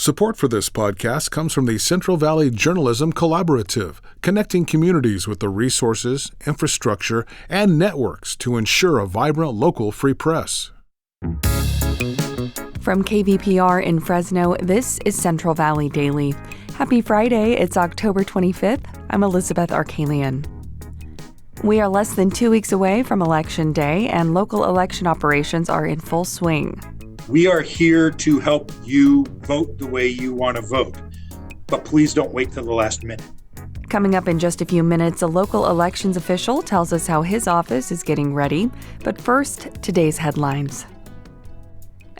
Support for this podcast comes from the Central Valley Journalism Collaborative, connecting communities with the resources, infrastructure, and networks to ensure a vibrant local free press. From KVPR in Fresno, this is Central Valley Daily. Happy Friday, it's October 25th. I'm Elizabeth Arkalian. We are less than 2 weeks away from Election Day, and local election operations are in full swing. We are here to help you vote the way you want to vote, but please don't wait till the last minute. Coming up in just a few minutes, a local elections official tells us how his office is getting ready. But first, today's headlines.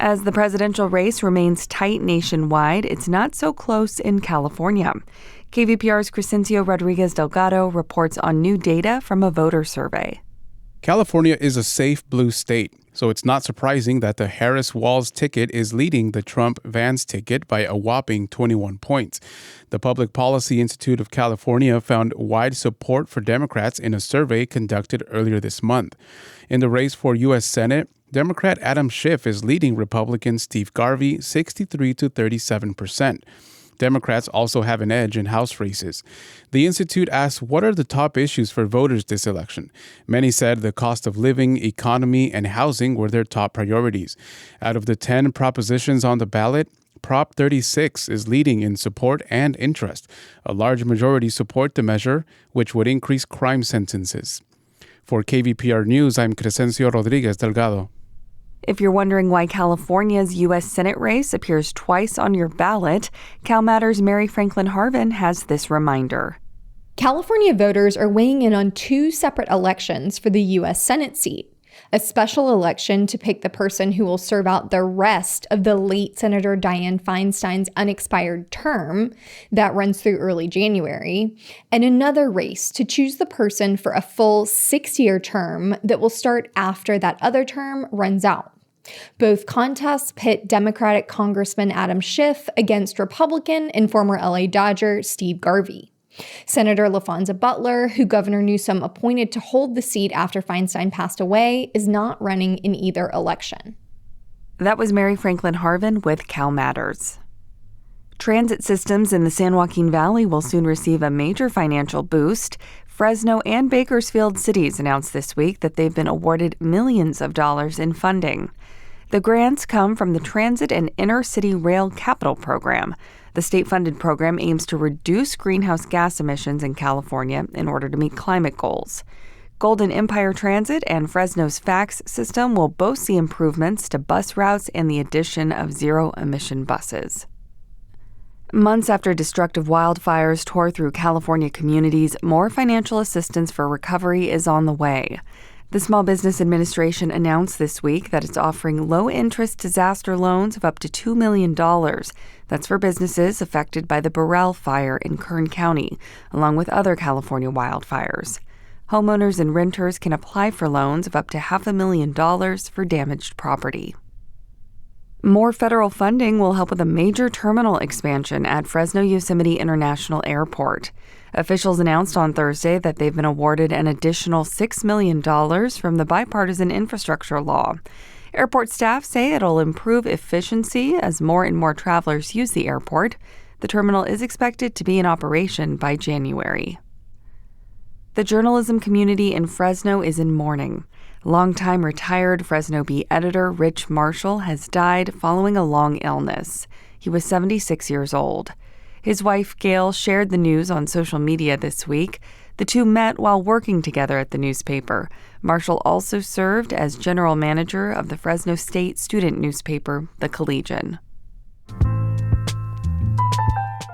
As the presidential race remains tight nationwide, it's not so close in California. KVPR's Crescencio Rodriguez Delgado reports on new data from a voter survey. California is a safe blue state, so it's not surprising that the Harris-Walz ticket is leading the Trump-Vance ticket by a whopping 21 points. The Public Policy Institute of California found wide support for Democrats in a survey conducted earlier this month. In the race for U.S. Senate, Democrat Adam Schiff is leading Republican Steve Garvey 63 to 37%. Democrats also have an edge in House races. The Institute asked what are the top issues for voters this election. Many said the cost of living, economy, and housing were their top priorities. Out of the 10 propositions on the ballot, Prop 36 is leading in support and interest. A large majority support the measure, which would increase crime sentences. For KVPR News, I'm Crescencio Rodriguez Delgado. If you're wondering why California's U.S. Senate race appears twice on your ballot, CalMatters' Mary Franklin Harvin has this reminder. California voters are weighing in on two separate elections for the U.S. Senate seat. A special election to pick the person who will serve out the rest of the late Senator Dianne Feinstein's unexpired term that runs through early January, and another race to choose the person for a full 6-year term that will start after that other term runs out. Both contests pit Democratic Congressman Adam Schiff against Republican and former LA Dodger Steve Garvey. Senator LaFonza Butler, who Governor Newsom appointed to hold the seat after Feinstein passed away, is not running in either election. That was Mary Franklin Harvin with CalMatters. Transit systems in the San Joaquin Valley will soon receive a major financial boost. Fresno and Bakersfield cities announced this week that they've been awarded millions of dollars in funding. The grants come from the Transit and Inner City Rail Capital Program. The state-funded program aims to reduce greenhouse gas emissions in California in order to meet climate goals. Golden Empire Transit and Fresno's fax system will both see improvements to bus routes and the addition of zero-emission buses. Months after destructive wildfires tore through California communities, more financial assistance for recovery is on the way. The Small Business Administration announced this week that it's offering low-interest disaster loans of up to $2 million. That's for businesses affected by the Burrell Fire in Kern County, along with other California wildfires. Homeowners and renters can apply for loans of up to $500,000 for damaged property. More federal funding will help with a major terminal expansion at Fresno Yosemite International Airport. Officials announced on Thursday that they've been awarded an additional $6 million from the bipartisan infrastructure law. Airport staff say it'll improve efficiency as more and more travelers use the airport. The terminal is expected to be in operation by January. The journalism community in Fresno is in mourning. Longtime retired Fresno Bee editor Rich Marshall has died following a long illness. He was 76 years old. His wife, Gail, shared the news on social media this week. The two met while working together at the newspaper. Marshall also served as general manager of the Fresno State student newspaper, The Collegian.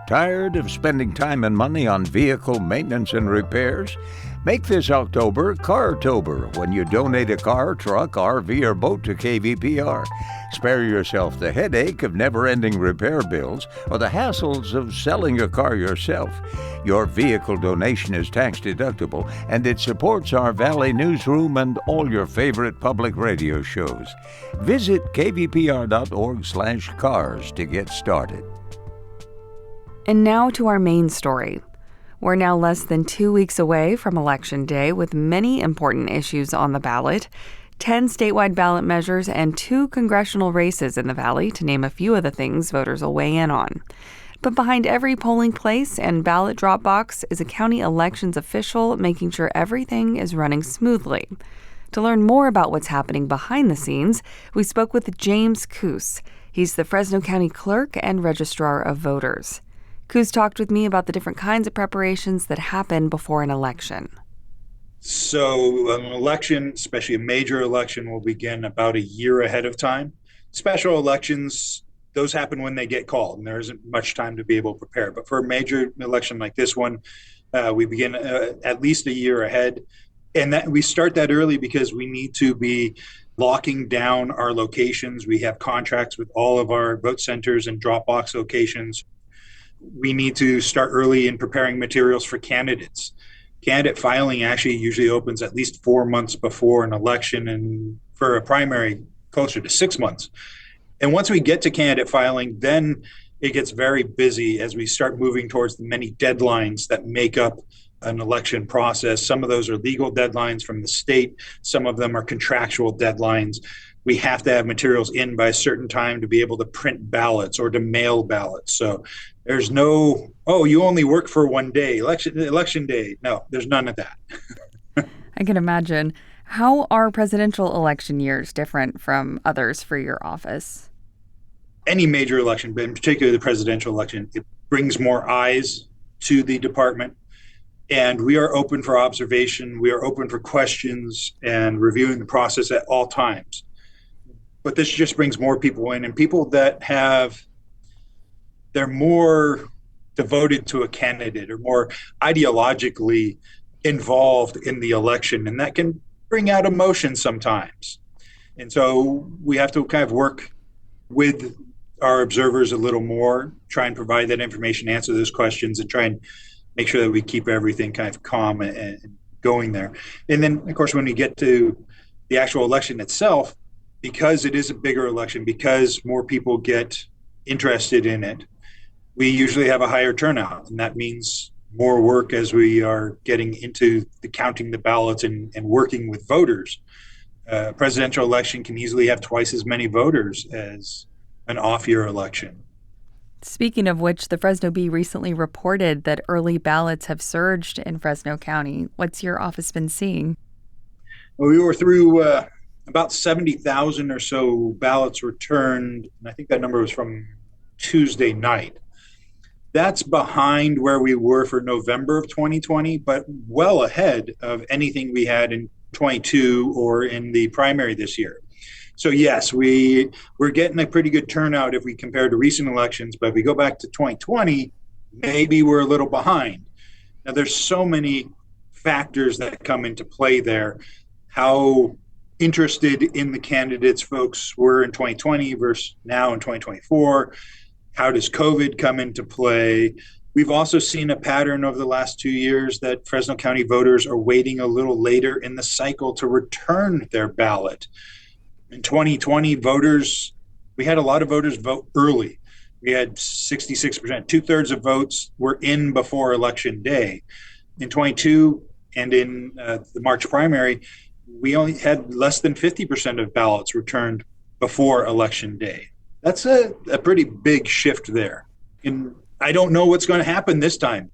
Tired of spending time and money on vehicle maintenance and repairs? Make this October Car-tober when you donate a car, truck, RV, or boat to KVPR. Spare yourself the headache of never-ending repair bills or the hassles of selling a car yourself. Your vehicle donation is tax-deductible, and it supports our Valley Newsroom and all your favorite public radio shows. Visit kvpr.org/cars to get started. And now to our main story. We're now less than 2 weeks away from Election Day with many important issues on the ballot. 10 statewide ballot measures, and 2 congressional races in the Valley, to name a few of the things voters will weigh in on. But behind every polling place and ballot drop box is a county elections official making sure everything is running smoothly. To learn more about what's happening behind the scenes, we spoke with James Coos. He's the Fresno County Clerk and Registrar of Voters. Coos talked with me about the different kinds of preparations that happen before an election. So an election, especially a major election, will begin about a year ahead of time. Special elections, those happen when they get called, and there isn't much time to be able to prepare. But for a major election like this one, we begin at least a year ahead. And that we start that early because we need to be locking down our locations. We have contracts with all of our vote centers and drop box locations. We need to start early in preparing materials for candidates. Candidate filing actually usually opens at least 4 months before an election, and for a primary, closer to 6 months. And once we get to candidate filing, then it gets very busy as we start moving towards the many deadlines that make up an election process. Some of those are legal deadlines from the state. Some of them are contractual deadlines. We have to have materials in by a certain time to be able to print ballots or to mail ballots. So there's no, oh, you only work for one day, election day. No, there's none of that. I can imagine. How are presidential election years different from others for your office? Any major election, but in particular the presidential election, it brings more eyes to the department. And we are open for observation. We are open for questions and reviewing the process at all times. But this just brings more people in, and people that they're more devoted to a candidate or more ideologically involved in the election. And that can bring out emotion sometimes. And so we have to kind of work with our observers a little more, try and provide that information, answer those questions, and try and make sure that we keep everything kind of calm and going there. And then, of course, when we get to the actual election itself, because it is a bigger election, because more people get interested in it, we usually have a higher turnout. And that means more work as we are getting into the counting the ballots and working with voters. A presidential election can easily have twice as many voters as an off-year election. Speaking of which, the Fresno Bee recently reported that early ballots have surged in Fresno County. What's your office been seeing? Well, we were through about 70,000 or so ballots returned, and I think that number was from Tuesday night. That's behind where we were for November of 2020, but well ahead of anything we had in 22 or in the primary this year. So yes, we're getting a pretty good turnout if we compare to recent elections, but if we go back to 2020, maybe we're a little behind. Now there's so many factors that come into play there. How interested in the candidates folks were in 2020 versus now in 2024. How does COVID come into play? We've also seen a pattern over the last 2 years that Fresno County voters are waiting a little later in the cycle to return their ballot. In 2020, we had a lot of voters vote early. We had 66%, 2/3 of votes were in before Election Day. In 22 and in the March primary, we only had less than 50% of ballots returned before Election Day. That's a pretty big shift there. And I don't know what's going to happen this time.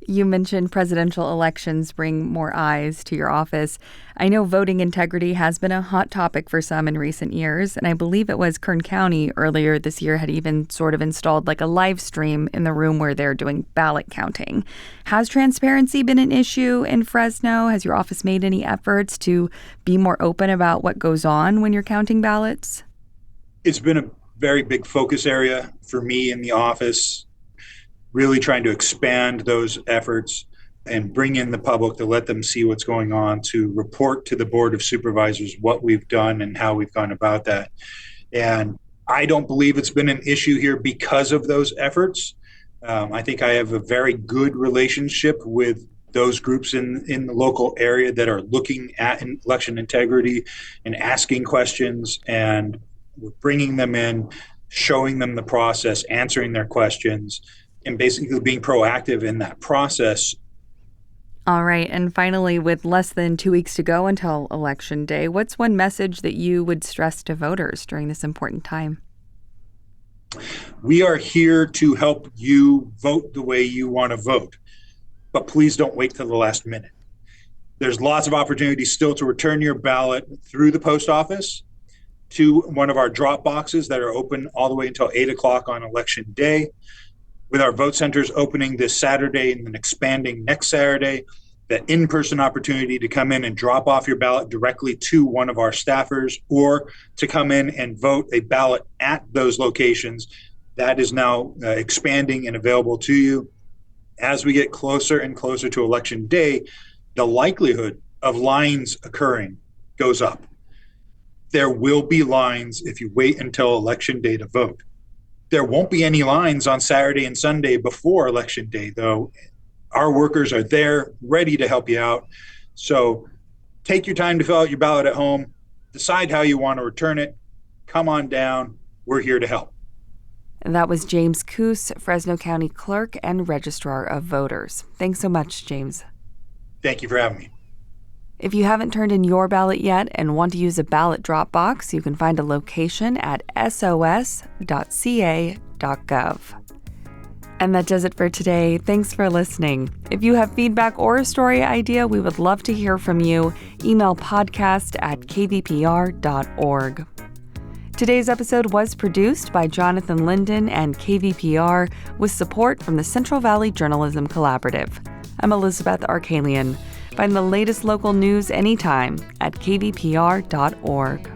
You mentioned presidential elections bring more eyes to your office. I know voting integrity has been a hot topic for some in recent years, and I believe it was Kern County earlier this year had even sort of installed like a live stream in the room where they're doing ballot counting. Has transparency been an issue in Fresno? Has your office made any efforts to be more open about what goes on when you're counting ballots? It's been a very big focus area for me in the office, really trying to expand those efforts and bring in the public to let them see what's going on, to report to the Board of Supervisors what we've done and how we've gone about that. And I don't believe it's been an issue here because of those efforts. I think I have a very good relationship with those groups in the local area that are looking at election integrity and asking questions, and we're bringing them in, showing them the process, answering their questions, and basically being proactive in that process. All right. And finally, with less than 2 weeks to go until Election Day, what's one message that you would stress to voters during this important time? We are here to help you vote the way you want to vote, but please don't wait till the last minute. There's lots of opportunities still to return your ballot through the post office, to one of our drop boxes that are open all the way until 8 o'clock on Election Day. With our vote centers opening this Saturday and then expanding next Saturday, that in-person opportunity to come in and drop off your ballot directly to one of our staffers, or to come in and vote a ballot at those locations, that is now expanding and available to you. As we get closer and closer to Election Day, the likelihood of lines occurring goes up. There will be lines if you wait until Election Day to vote. There won't be any lines on Saturday and Sunday before Election Day, though. Our workers are there, ready to help you out. So take your time to fill out your ballot at home. Decide how you want to return it. Come on down. We're here to help. And that was James Coos, Fresno County Clerk and Registrar of Voters. Thanks so much, James. Thank you for having me. If you haven't turned in your ballot yet and want to use a ballot drop box, you can find a location at sos.ca.gov. And that does it for today. Thanks for listening. If you have feedback or a story idea, we would love to hear from you. Email podcast@kvpr.org. Today's episode was produced by Jonathan Linden and KVPR with support from the Central Valley Journalism Collaborative. I'm Elizabeth Arkalian. Find the latest local news anytime at kvpr.org.